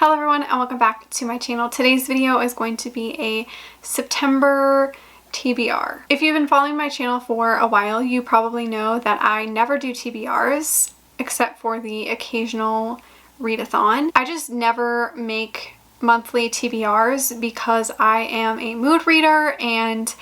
Hello everyone and welcome back to my channel. Today's video is going to be a September TBR. If you've been following my channel for a while, you probably know that I never do TBRs except for the occasional readathon. I just never make monthly TBRs because I am a mood reader and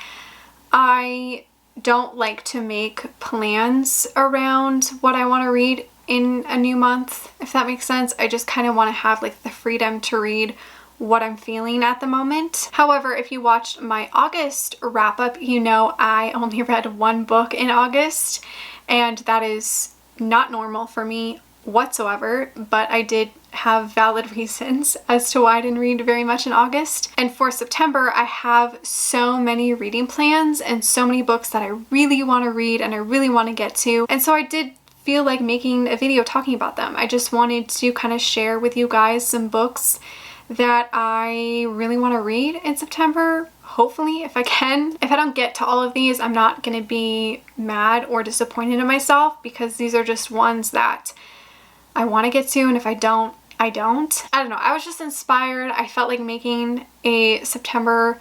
I don't like to make plans around what I want to read in a new month, if that makes sense. I just kind of want to have like the freedom to read what I'm feeling at the moment. However, if you watched my August wrap up, you know I only read one book in August, and that is not normal for me whatsoever, but I did have valid reasons as to why I didn't read very much in August. And for September, I have so many reading plans and so many books that I really want to read and I really want to get to. And so I did feel like making a video talking about them. I just wanted to kind of share with you guys some books that I really want to read in September, hopefully, if I can. If I don't get to all of these, I'm not going to be mad or disappointed in myself because these are just ones that I want to get to, and if I don't, I don't. I don't know, I was just inspired. I felt like making a September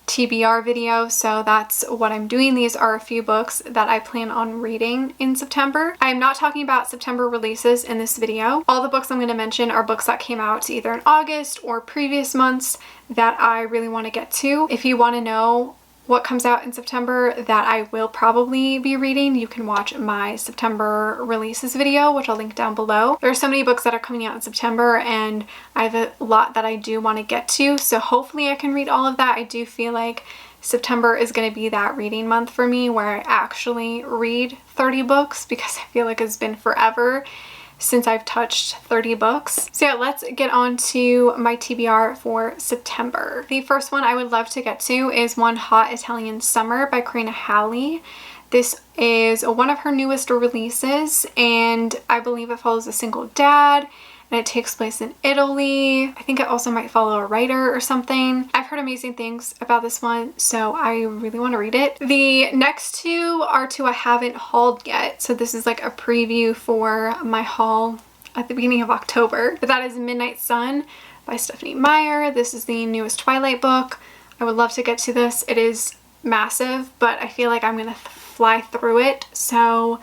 TBR video, so that's what I'm doing. These are a few books that I plan on reading in September. I'm not talking about September releases in this video. All the books I'm going to mention are books that came out either in August or previous months that I really want to get to. If you want to know what comes out in September that I will probably be reading, you can watch my September releases video, which I'll link down below. There are so many books that are coming out in September and I have a lot that I do want to get to, so hopefully I can read all of that. I do feel like September is going to be that reading month for me where I actually read 30 books because I feel like it's been forever since I've touched 30 books. So yeah, let's get on to my TBR for September. The first one I would love to get to is One Hot Italian Summer by Karina Halley. This is one of her newest releases and I believe it follows a single dad and it takes place in Italy. I think it also might follow a writer or something. I've heard amazing things about this one, so I really want to read it. The next two are two I haven't hauled yet, so this is like a preview for my haul at the beginning of October. But that is Midnight Sun by Stephenie Meyer. This is the newest Twilight book. I would love to get to this. It is massive, but I feel like I'm gonna fly through it, so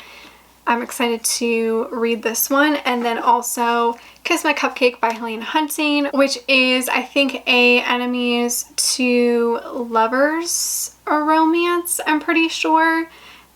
I'm excited to read this one. And then also Kiss My Cupcake by Helena Hunting, which is, I think, a enemies to lovers a romance, I'm pretty sure.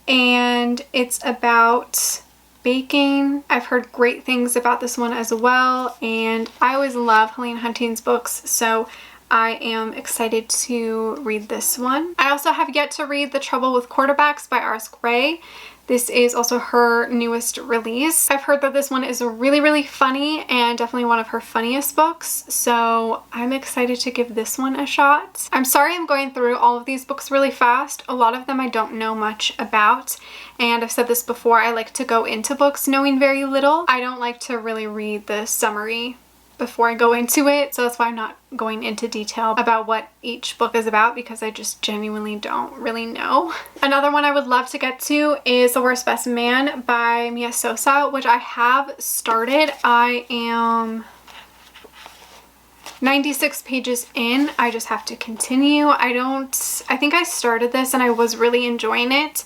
And it's about baking. I've heard great things about this one as well, and I always love Helena Hunting's books, so I am excited to read this one. I also have yet to read The Trouble with Quarterbacks by Iris Gray. This is also her newest release. I've heard that this one is really, really funny and definitely one of her funniest books, so I'm excited to give this one a shot. I'm sorry I'm going through all of these books really fast. A lot of them I don't know much about, and I've said this before, I like to go into books knowing very little. I don't like to really read the summary before I go into it, so that's why I'm not going into detail about what each book is about because I just genuinely don't really know. Another one I would love to get to is The Worst Best Man by Mia Sosa, which I have started. I am 96 pages in. I just have to continue. I think I started this and I was really enjoying it,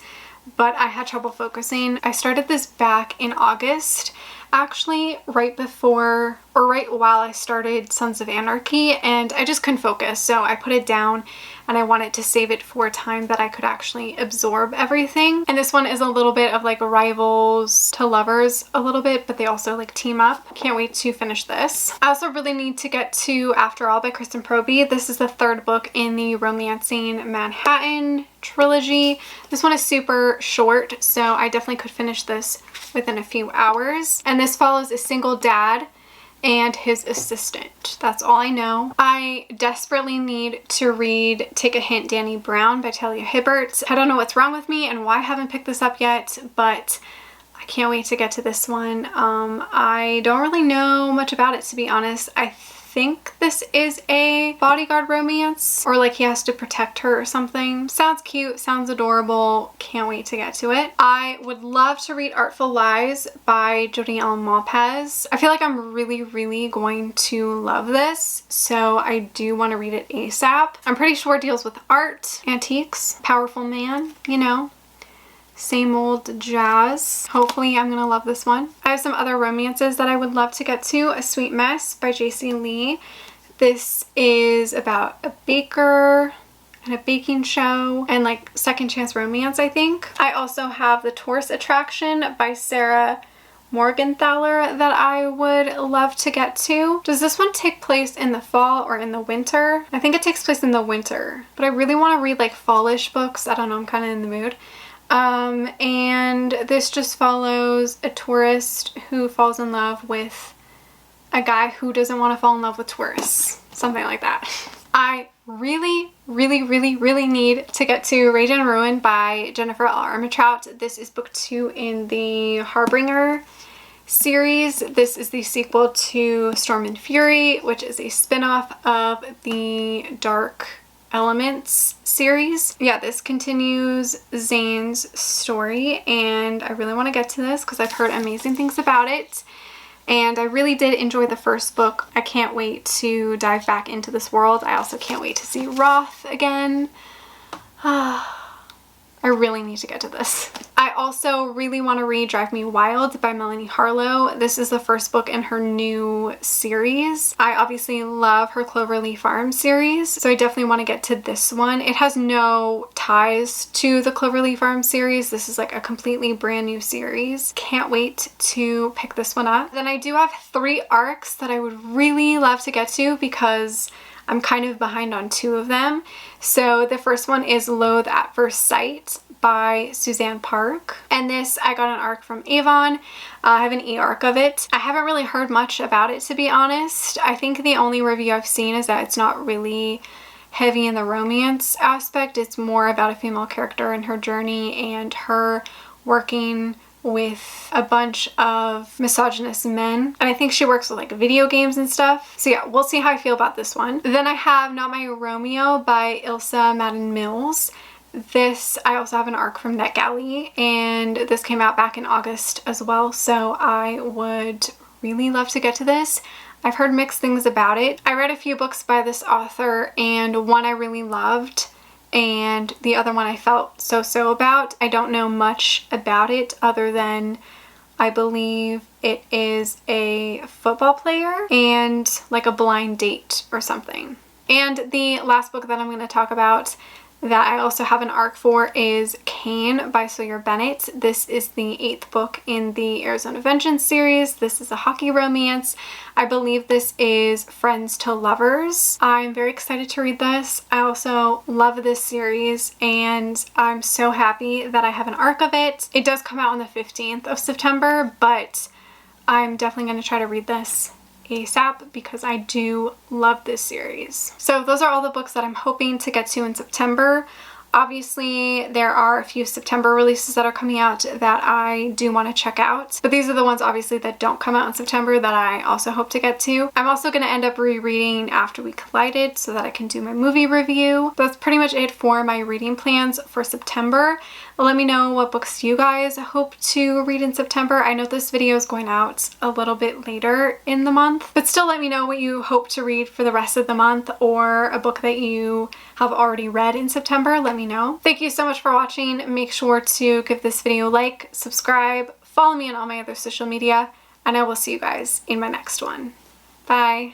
but I had trouble focusing. I started this back in August, actually right before or right while I started Sons of Anarchy, and I just couldn't focus, so I put it down and I wanted to save it for a time that I could actually absorb everything. And this one is a little bit of like rivals to lovers a little bit, but they also like team up. Can't wait to finish this. I also really need to get to After All by Kristen Proby. This is the third book in the Romancing Manhattan trilogy. This one is super short, so I definitely could finish this within a few hours. And this follows a single dad and his assistant. That's all I know. I desperately need to read Take a Hint, Danny Brown by Talia Hibbert. I don't know what's wrong with me and why I haven't picked this up yet, but I can't wait to get to this one. I don't really know much about it, to be honest. I think this is a bodyguard romance, or like he has to protect her or something. Sounds cute, sounds adorable. Can't wait to get to it. I would love to read Artful Lies by Jodi Ellen Mopez. I feel like I'm really going to love this, so I do want to read it ASAP. I'm pretty sure it deals with art, antiques, powerful man, you know. Same old jazz. Hopefully I'm gonna love this one. I have some other romances that I would love to get to. A Sweet Mess by J.C. Lee. This is about a baker and a baking show and like second chance romance, I think. I also have The Tourist Attraction by Sarah Morgenthaler that I would love to get to. Does this one take place in the fall or in the winter? I think it takes place in the winter, but I really want to read like fallish books. I don't know, I'm kind of in the mood. And this just follows a tourist who falls in love with a guy who doesn't want to fall in love with tourists. Something like that. I really need to get to Rage and Ruin by Jennifer L. Armentrout. This is book 2 in the Harbinger series. This is the sequel to Storm and Fury, which is a spin-off of the Dark Elements series. Yeah, this continues Zane's story, and I really want to get to this because I've heard amazing things about it, and I really did enjoy the first book. I can't wait to dive back into this world. I also can't wait to see Roth again. I really need to get to this. I also really want to read Drive Me Wild by Melanie Harlow. This is the first book in her new series. I obviously love her Cloverleaf Farm series, so I definitely want to get to this one. It has no ties to the Cloverleaf Farm series. This is like a completely brand new series. Can't wait to pick this one up. Then I do have 3 arcs that I would really love to get to because I'm kind of behind on 2 of them. So the first one is Loathe at First Sight by Suzanne Park. And this, I got an arc from Avon. I have an e-arc of it. I haven't really heard much about it, to be honest. I think the only review I've seen is that it's not really heavy in the romance aspect. It's more about a female character and her journey and her working with a bunch of misogynist men, and I think she works with like video games and stuff. So yeah, we'll see how I feel about this one. Then I have Not My Romeo by Ilsa Madden Mills. This, I also have an arc from NetGalley, and this came out back in August as well, so I would really love to get to this. I've heard mixed things about it. I read a few books by this author, and one I really loved, and the other one I felt so about. I don't know much about it other than I believe it is a football player and like a blind date or something. And the last book that I'm going to talk about that I also have an arc for is Kane by Sawyer Bennett. This is the 8th book in the Arizona Vengeance series. This is a hockey romance. I believe this is Friends to Lovers. I'm very excited to read this. I also love this series, and I'm so happy that I have an arc of it. It does come out on the 15th of September, but I'm definitely going to try to read this ASAP because I do love this series. So those are all the books that I'm hoping to get to in September. Obviously, there are a few September releases that are coming out that I do want to check out, but these are the ones obviously that don't come out in September that I also hope to get to. I'm also going to end up rereading After We Collided so that I can do my movie review. That's pretty much it for my reading plans for September. Let me know what books you guys hope to read in September. I know this video is going out a little bit later in the month, but still let me know what you hope to read for the rest of the month, or a book that you have already read in September. Let me know. Thank you so much for watching. Make sure to give this video a like, subscribe, follow me on all my other social media, and I will see you guys in my next one. Bye.